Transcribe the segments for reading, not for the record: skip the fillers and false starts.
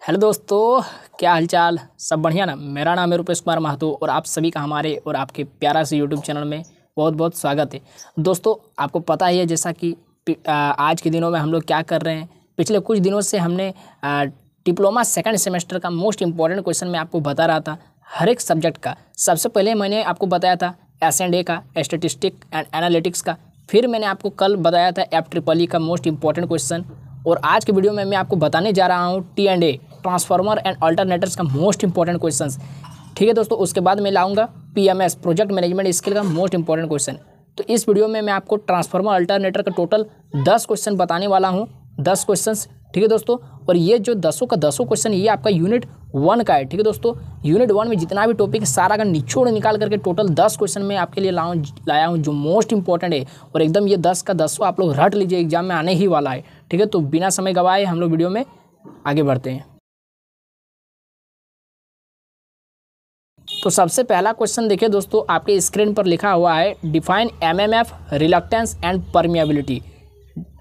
Hello दोस्तों, क्या हालचाल। सब बढ़िया ना। मेरा नाम है रुपेश कुमार महतो और आप सभी का हमारे और आपके प्यारा से यूट्यूब चैनल में बहुत बहुत स्वागत है। दोस्तों, आपको पता ही है जैसा कि आज के दिनों में हम लोग क्या कर रहे हैं। पिछले कुछ दिनों से हमने डिप्लोमा सेकंड सेमेस्टर का मोस्ट इंपॉर्टेंट क्वेश्चन मैं आपको बता रहा था हर एक सब्जेक्ट का। सबसे पहले मैंने आपको बताया था S&A का, स्टैटिस्टिक्स एंड एनालिटिक्स का। फिर मैंने आपको कल बताया था FEEE का मोस्ट इंपॉर्टेंट क्वेश्चन। और आज के वीडियो में मैं आपको बताने जा रहा हूँ T&A ट्रांसफार्मर एंड अल्टरनेटर्स का मोस्ट इंपॉर्टेंट क्वेश्चंस। ठीक है दोस्तों, उसके बाद मैं लाऊंगा PMS प्रोजेक्ट मैनेजमेंट स्किल का मोस्ट इंपॉर्टेंट क्वेश्चन। तो इस वीडियो में मैं आपको ट्रांसफार्मर अल्टरनेटर का टोटल 10 क्वेश्चन बताने वाला हूँ। 10 क्वेश्चंस, ठीक है दोस्तों। और ये जो 10 का 10 क्वेश्चन ये आपका यूनिट 1 का है। ठीक है दोस्तों, यूनिट 1 में जितना भी टॉपिक है सारा का निचोड़ निकाल करके टोटल 10 क्वेश्चन मैं आपके लिए लाया हूँ जो मोस्ट इंपॉर्टेंट है। और एकदम ये 10 का 10 आप लोग रट लीजिए, एग्जाम में आने ही वाला है। ठीक है, तो बिना समय गवाए हम लोग वीडियो में आगे बढ़ते हैं। तो सबसे पहला क्वेश्चन देखिए दोस्तों, आपके स्क्रीन पर लिखा हुआ है define MMF reluctance and permeability.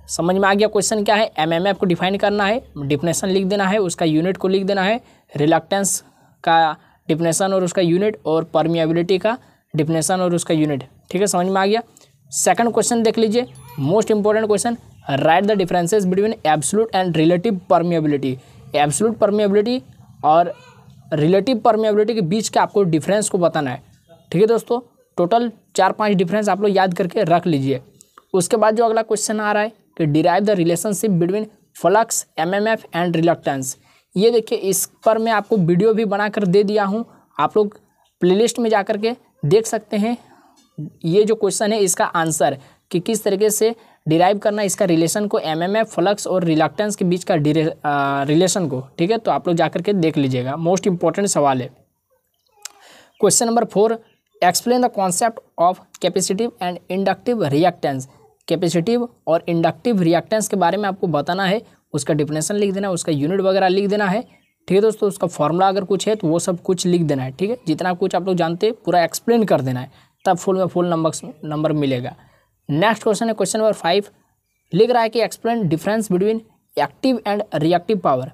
समझ में आ गया क्वेश्चन क्या है। MMF को डिफाइन करना है, डिफिनेशन लिख देना है, उसका यूनिट को लिख देना है, रिलक्टेंस का डिफिनेशन और उसका यूनिट, और परमिएबिलिटी का डिफिनेशन और उसका यूनिट। ठीक है, समझ में आ गया। सेकंड क्वेश्चन देख लीजिए, most important question, right the differences between absolute and relative permeability. Absolute permeability और रिलेटिव परमिएबिलिटी के बीच का आपको डिफरेंस को बताना है। ठीक है दोस्तों, टोटल 4-5 डिफरेंस आप लोग याद करके रख लीजिए। उसके बाद जो अगला क्वेश्चन आ रहा है कि derive the relationship between flux, MMF and reluctance. ये देखिए, इस पर मैं आपको वीडियो भी बनाकर दे दिया हूँ, आप लोग प्लेलिस्ट में जा कर के देख सकते हैं। ये जो क्वेश्चन है इसका आंसर कि किस तरीके से डिराइव करना इसका रिलेशन को, MMF, फ्लक्स और रिलक्टेंस के बीच का रिलेशन को। ठीक है, तो आप लोग जाकर के देख लीजिएगा, मोस्ट इंपॉर्टेंट सवाल है। Question number 4, explain the concept of capacitive and inductive reactance. Capacitive और इंडक्टिव रिएक्टेंस के बारे में आपको बताना है, उसका डिफिनेशन लिख देना है, उसका यूनिट वगैरह लिख देना है। ठीक है दोस्तों, उसका फॉर्मूला अगर कुछ है तो वो सब कुछ लिख देना है। ठीक है, जितना कुछ आप लोग जानते हैं पूरा एक्सप्लेन कर देना है, तब फुल में फुल नंबर मिलेगा। नेक्स्ट क्वेश्चन है क्वेश्चन नंबर 5, लिख रहा है कि explain difference between active and reactive power.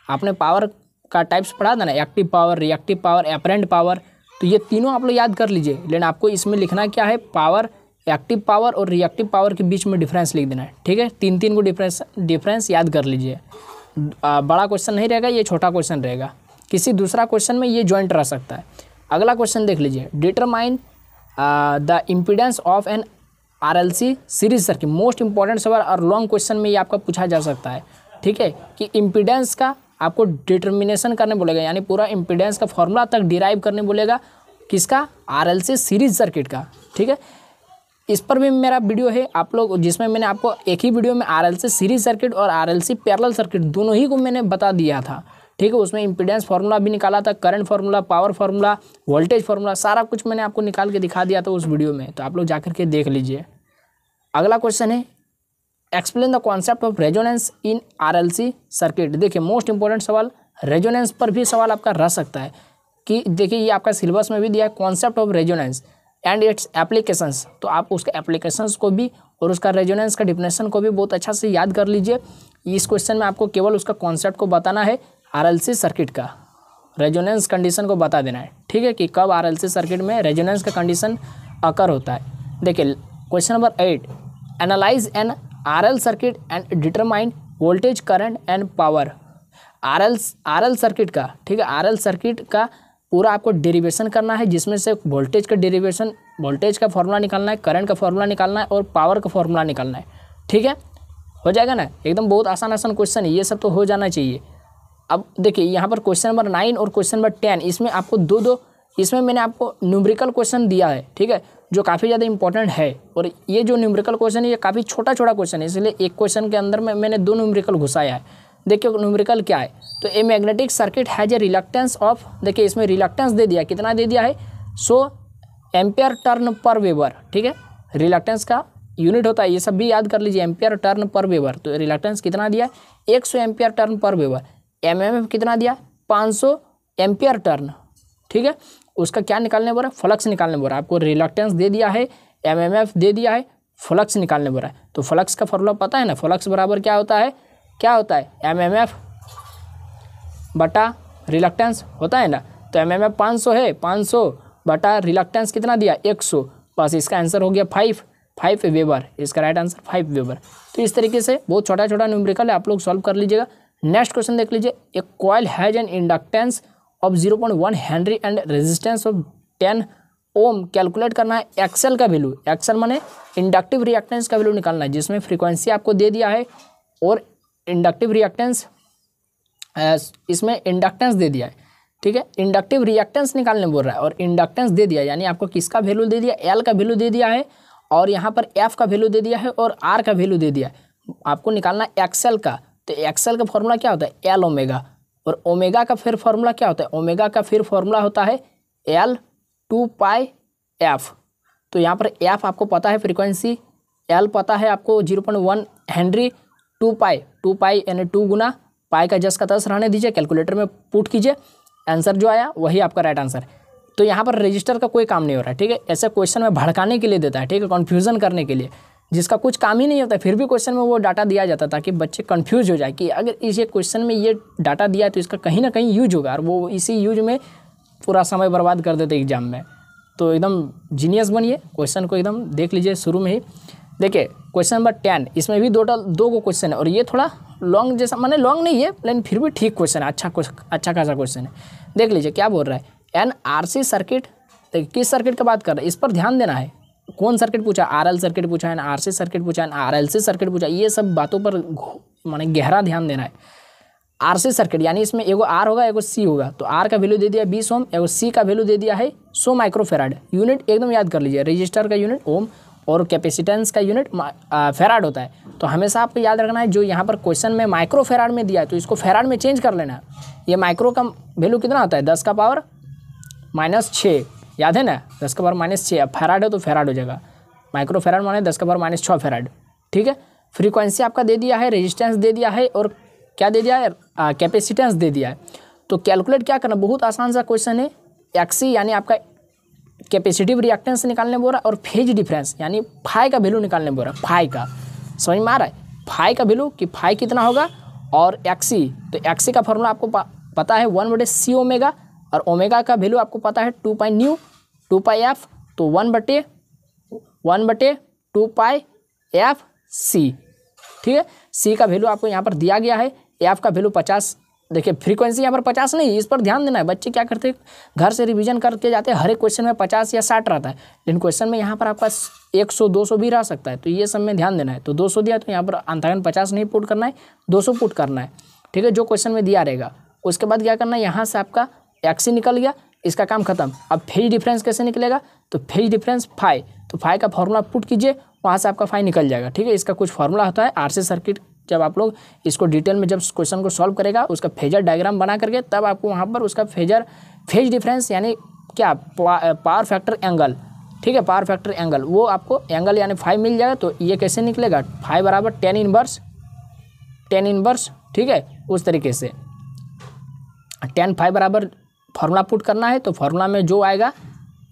आपने पावर का टाइप्स पढ़ा था ना, active power, reactive power, apparent power. तो ये तीनों आप लोग याद कर लीजिए, लेकिन आपको इसमें लिखना क्या है, पावर, एक्टिव पावर और रिएक्टिव पावर के बीच में डिफरेंस लिख देना है। ठीक है, 3 को डिफरेंस याद कर लीजिए। बड़ा क्वेश्चन नहीं रहेगा, ये छोटा क्वेश्चन रहेगा। किसी दूसरा क्वेश्चन में ये ज्वाइंट रह सकता है। अगला क्वेश्चन देख लीजिए, determine the impedance of an RLC series circuit. Most important सवाल और लॉन्ग क्वेश्चन में ये आपका पूछा जा सकता है। ठीक है, कि इम्पीडेंस का आपको डिटर्मिनेशन करने बोलेगा, यानी पूरा इम्पीडेंस का फॉर्मूला तक डिराइव करने बोलेगा। किसका? RLC सीरीज सर्किट का। ठीक है, इस पर भी मेरा वीडियो है आप लोग, जिसमें मैंने आपको एक ही वीडियो में RLC सीरीज सर्किट और RLC पैरेलल सर्किट दोनों ही को मैंने बता दिया था। ठीक है, उसमें इम्पीडेंस फार्मूला भी निकाला था, current formula, power formula, voltage formula, सारा कुछ मैंने आपको निकाल के दिखा दिया था उस वीडियो में, तो आप लोग जाकर के देख लीजिए। अगला क्वेश्चन है explain the concept of resonance in RLC circuit. देखिए, मोस्ट इंपॉर्टेंट सवाल, रेजोनेंस पर भी सवाल आपका रह सकता है। कि देखिए, ये आपका सिलेबस में भी दिया है, concept of resonance and it's applications. तो आप उसके एप्लीकेशंस को भी और उसका रेजोनेंस का डिफिनेशन को भी बहुत अच्छा से याद कर लीजिए। इस क्वेश्चन में आपको केवल उसका कॉन्सेप्ट को बताना है, RLC सर्किट का रेजोनेंस कंडीशन को बता देना है। ठीक है, कि कब RLC सर्किट में रेजोनेंस का कंडीशन अकर होता है। देखिए question number 8, analyse an RL circuit and determine voltage, current and power. RL circuit का, ठीक है, RL सर्किट का पूरा आपको डेरिवेशन करना है, जिसमें से वोल्टेज का डेरिवेशन, वोल्टेज का फॉर्मूला निकालना है, करंट का फॉर्मूला निकालना है और पावर का फॉर्मूला निकालना है। ठीक है, हो जाएगा ना, एकदम बहुत आसान क्वेश्चन है, ये सब तो हो जाना चाहिए। अब देखिए यहाँ पर क्वेश्चन नंबर 9 और क्वेश्चन नंबर 10, इसमें आपको दो इसमें मैंने आपको न्यूमेरिकल क्वेश्चन दिया है। ठीक है, जो काफ़ी ज़्यादा इंपॉर्टेंट है। और ये जो न्यूमेरिकल क्वेश्चन है ये काफ़ी छोटा क्वेश्चन है, इसलिए एक क्वेश्चन के अंदर में मैंने 2 न्यूमेरिकल घुसाया है। देखिए न्यूमेरिकल क्या है, तो a magnetic circuit has a reluctance of, देखिए इसमें रिलक्टेंस दे दिया, कितना दे दिया है, 100 एम्पियर टर्न पर वेबर। ठीक है, रिलक्टेंस का यूनिट होता है, ये सब भी याद कर लीजिए, एम्पियर टर्न पर वेबर। तो रिलक्टेंस कितना दिया, 100 एम्पियर टर्न पर वेबर। MMF कितना दिया, 500 एम्पियर टर्न। ठीक है, उसका क्या निकालने बोल रहा है, फ्लक्स निकालने बोल रहा है। आपको रिलक्टेंस दे दिया है, MMF दे दिया है, फ्लक्स निकालने बोल रहा है। तो फ्लक्स का फॉर्मूला पता है ना, फ्लक्स बराबर क्या होता है, MMF बटा रिलक्टेंस होता है ना, तो एमएमएफ 500 है, 500 बटा रिलक्टेंस कितना दिया 100, बस इसका आंसर हो गया 5 वेबर, इसका राइट आंसर 5 वेबर। तो इस तरीके से बहुत छोटा छोटा न्यूमेरिकल है, आप लोग सॉल्व कर लीजिएगा। नेक्स्ट क्वेश्चन देख लीजिए, एक coil has an inductance of 0.1 henry and resistance of 10 ohm. Calculate करना है एक्सेल का वैल्यू, एक्सेल माने इंडक्टिव रिएक्टेंस का वैल्यू निकालना है, जिसमें फ्रीक्वेंसी आपको दे दिया है और इंडक्टिव रिएक्टेंस, इसमें इंडक्टेंस दे दिया है, ठीक है। इंडक्टिव रिएक्टेंस निकालने बोल रहा है और इंडक्टेंस दे दिया, यानी आपको किसका वैल्यू दे दिया, एल का वैल्यू दे दिया है और यहाँ पर एफ का वैल्यू दे दिया है और आर का वैल्यू दे दिया है। आपको निकालना एक्सेल का, तो एक्सेल का फॉर्मूला क्या होता है एल ओमेगा, और ओमेगा का फिर फॉर्मूला क्या होता है, ओमेगा का फिर फॉर्मूला होता है एल 2 पाई एफ। तो यहाँ पर एफ आपको पता है फ्रीक्वेंसी, एल पता है आपको 0.1 हेनरी, 2 पाई यानी 2 गुना पाई का 10 का 10 रहने दीजिए, कैलकुलेटर में पुट कीजिए, आंसर जो आया वही आपका राइट आंसर है। तो यहाँ पर रजिस्टर का कोई काम नहीं हो रहा है, ठीक है। ऐसे क्वेश्चन में भड़काने के लिए देता है, ठीक है, कन्फ्यूज़न करने के लिए, जिसका कुछ काम ही नहीं होता है, फिर भी क्वेश्चन में वो डाटा दिया जाता है ताकि बच्चे कंफ्यूज हो जाए कि अगर इस क्वेश्चन में ये डाटा दिया है तो इसका कहीं ना कहीं यूज होगा, और वो इसी यूज में पूरा समय बर्बाद कर देते एग्जाम में। तो एकदम जीनियस बनिए, क्वेश्चन को एकदम देख लीजिए शुरू में ही। देखिए क्वेश्चन नंबर 10, इसमें भी दो को क्वेश्चन है और ये थोड़ा लॉन्ग जैसा, माने लॉन्ग नहीं है लेकिन फिर भी ठीक क्वेश्चन है, अच्छा खासा क्वेश्चन है। देख लीजिए क्या बोल रहा है, एन आरसी सर्किट, देखिए किस सर्किट का बात कर रहा है, इस पर ध्यान देना है। कौन सर्किट पूछा, आरएल सर्किट पूछा है, आरसी सर्किट पूछा है, आरएलसी सर्किट पूछा, ये सब बातों पर माने गहरा ध्यान देना है। आरसी सर्किट यानी इसमें एगो आर होगा एगो सी होगा, तो आर का वैल्यू दे दिया 20 ओम, एगो सी का वैल्यू दे दिया है 100 माइक्रोफेराड। यूनिट एकदम याद कर लीजिए, रजिस्टर का यूनिट ओम और कैपेसिटेंस का यूनिट फेराड होता है। तो हमेशा आपको याद रखना है, जो यहाँ पर क्वेश्चन में माइक्रोफेराड में दिया है तो इसको फेराड में चेंज कर लेना है। ये माइक्रो का वैल्यू कितना होता है 10 का पावर -6, याद है ना, 10 का पावर -6। अब फेराड है तो फेराड हो जाएगा, माइक्रोफेराड माने 10 का पावर -6 फेराड, ठीक है। फ्रीक्वेंसी आपका दे दिया है, रेजिस्टेंस दे दिया है और क्या दे दिया है, कैपेसिटेंस दे दिया है। तो कैलकुलेट क्या करना, बहुत आसान सा क्वेश्चन है। एक्सी यानी आपका कैपेसिटिव रिएक्टेंस निकालने बोल रहा है और फेज डिफरेंस यानी फाई का वैल्यू निकालने बोल रहा है। फाई का समझ में आ रहा है, फाई का वैल्यू कि फाई कितना होगा, और एक्सी, तो एक्सी का फॉर्मूला आपको पता है 1/c ओमेगा, और ओमेगा का वैल्यू आपको पता है 2 पाई न्यू 2 पाई एफ, तो 1/2 पाई एफ सी, ठीक है। सी का वैल्यू आपको यहाँ पर दिया गया है, एफ का वैल्यू 50। देखिए फ्रीक्वेंसी यहाँ पर 50 नहीं, इस पर ध्यान देना है। बच्चे क्या करते हैं, घर से रिवीजन करके जाते हैं, हर एक क्वेश्चन में 50 या 60 रहता है, लेकिन क्वेश्चन में यहाँ पर आपका 100 200 भी रह सकता है, तो ये सब में ध्यान देना है। तो 200 दिया तो यहाँ पर अंतरण 50 नहीं पुट करना है, 200 पुट करना है, ठीक है, जो क्वेश्चन में दिया रहेगा। उसके बाद क्या करना है, यहाँ से आपका एक्सी निकल गया, इसका काम खत्म। अब फेज डिफरेंस कैसे निकलेगा, तो फेज डिफरेंस फाई, तो फाई का फॉर्मूला पुट कीजिए, वहाँ से आपका फाई निकल जाएगा, ठीक है। इसका कुछ फॉर्मूला होता है आरसी सर्किट, जब आप लोग इसको डिटेल में जब क्वेश्चन को सॉल्व करेगा, उसका फेजर डायग्राम बना करके तब आपको वहाँ पर उसका फेज डिफरेंस यानी क्या पावर फैक्टर एंगल, ठीक है, पावर फैक्टर एंगल, वो आपको एंगल यानी 5 मिल जाएगा। तो ये कैसे निकलेगा, 5 बराबर 10 इनवर्स, ठीक है, उस तरीके से 10 5 बराबर फार्मूला पुट करना है, तो फार्मूला में जो आएगा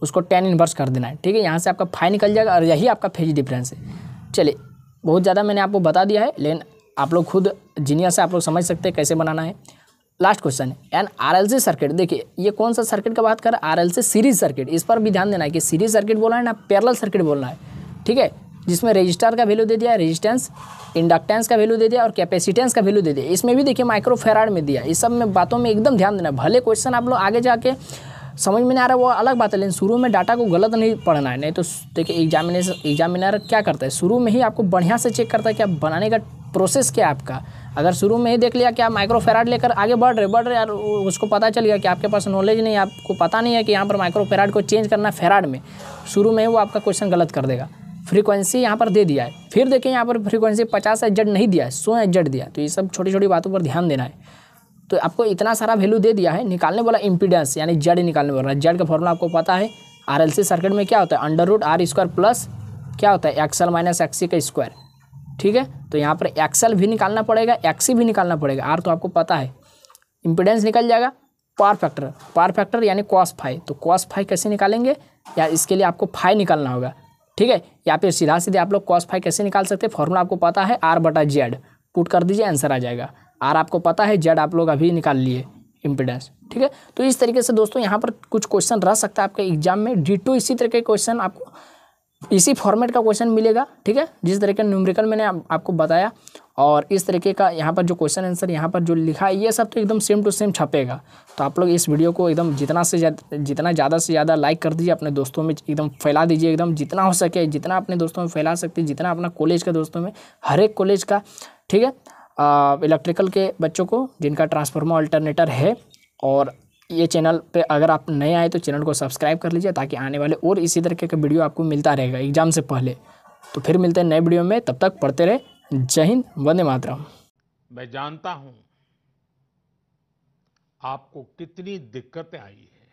उसको 10 इनवर्स कर देना है, ठीक है। यहाँ से आपका फाई निकल जाएगा और यही आपका फेज डिफरेंस है। चलिए बहुत ज़्यादा मैंने आपको बता दिया है, लेकिन आप लोग खुद जीनियस से आप लोग समझ सकते हैं कैसे बनाना है। लास्ट क्वेश्चन है एन आरएलसी सर्किट। देखिए ये कौन सा सर्किट का बात कर रहा है, आरएलसी सीरीज सर्किट। इस पर भी ध्यान देना है कि सीरीज सर्किट बोलना है ना पैरेलल सर्किट बोलना है, ठीक है, जिसमें रजिस्टर का वैल्यू दे दिया है, रेजिस्टेंस, इंडक्टेंस का वैल्यू दे दिया और कैपेसिटेंस का वैल्यू दे दिया। इसमें भी देखिए माइक्रोफेराड में दिया। इस सब में बातों में एकदम ध्यान देना। भले क्वेश्चन आप लोग आगे जाके समझ में नहीं आ रहा वो अलग बात है, लेकिन शुरू में डाटा को गलत नहीं पढ़ना है। नहीं तो देखिए एग्जामिनर क्या करता है, शुरू में ही आपको बढ़िया से चेक करता है कि आप बनाने का प्रोसेस क्या है आपका। अगर शुरू में ही देख लिया कि आप माइक्रोफेराड लेकर आगे बढ़ रहे यार, उसको पता चल गया कि आपके पास नॉलेज नहीं है, आपको पता नहीं है कि यहाँ पर माइक्रोफेराड को चेंज करना फेराड में, शुरू में ही वो आपका क्वेश्चन गलत कर देगा। फ्रीक्वेंसी यहाँ पर दे दिया है, फिर देखिए यहाँ पर फ्रीक्वेंसी 50 एचजेड नहीं दिया है, 100 एचजेड दिया। तो ये सब छोटी छोटी बातों पर ध्यान देना है। तो आपको इतना सारा वैल्यू दे दिया है, निकालने वाला इम्पीडेंस यानी जेड निकालने वाला है। जेड का फॉर्मूला आपको पता है, आरएलसी सर्किट में क्या होता है, √r² प्लस क्या होता है, एक्सएल माइनस एक्सी का स्क्वायर, ठीक है। तो यहाँ पर एक्सएल भी निकालना पड़ेगा, एक्सी भी निकालना पड़ेगा, आर तो आपको पता है। इम्पीडेंस निकल जाएगा, पावर फैक्टर यानी कॉस फाई। तो कॉस फाई कैसे निकालेंगे, या इसके लिए आपको फाई निकालना होगा, ठीक है। या फिर सीधा सीधे आप लोग कॉस फाई कैसे निकाल सकते हैं, फॉर्मूला आपको पता है, R/Z पुट कर दीजिए, आंसर आ जाएगा। आर आपको पता है, जेड आप लोग अभी निकाल लिए, इम्पीडेंस। ठीक है, तो इस तरीके से दोस्तों यहाँ पर कुछ क्वेश्चन रह सकता है आपके एग्जाम में। डिटो इसी तरह के क्वेश्चन आपको इसी फॉर्मेट का क्वेश्चन मिलेगा। ठीक है, जिस तरह का न्यूमेरिकल मैंने आपको बताया, और इस तरीके का यहाँ पर जो क्वेश्चन आंसर यहाँ पर जो लिखा है ये सब तो एकदम सेम टू सेम छपेगा। तो आप लोग इस वीडियो को एकदम जितना ज़्यादा से ज़्यादा लाइक कर दीजिए, अपने दोस्तों में एकदम फैला दीजिए, एकदम जितना हो सके जितना अपने दोस्तों में फैला सकते हैं, जितना अपना कॉलेज के दोस्तों में, हर एक कॉलेज का। ठीक है, इलेक्ट्रिकल के बच्चों को जिनका ट्रांसफार्मर अल्टरनेटर है। और ये चैनल पे अगर आप नए आए तो चैनल को सब्सक्राइब कर लीजिए, ताकि आने वाले और इसी तरीके का वीडियो आपको मिलता रहेगा एग्जाम से पहले। तो फिर मिलते हैं नए वीडियो में, तब तक पढ़ते रहे। जय हिंद, वंदे मातरम। मैं जानता हूं आपको कितनी दिक्कतें आई है,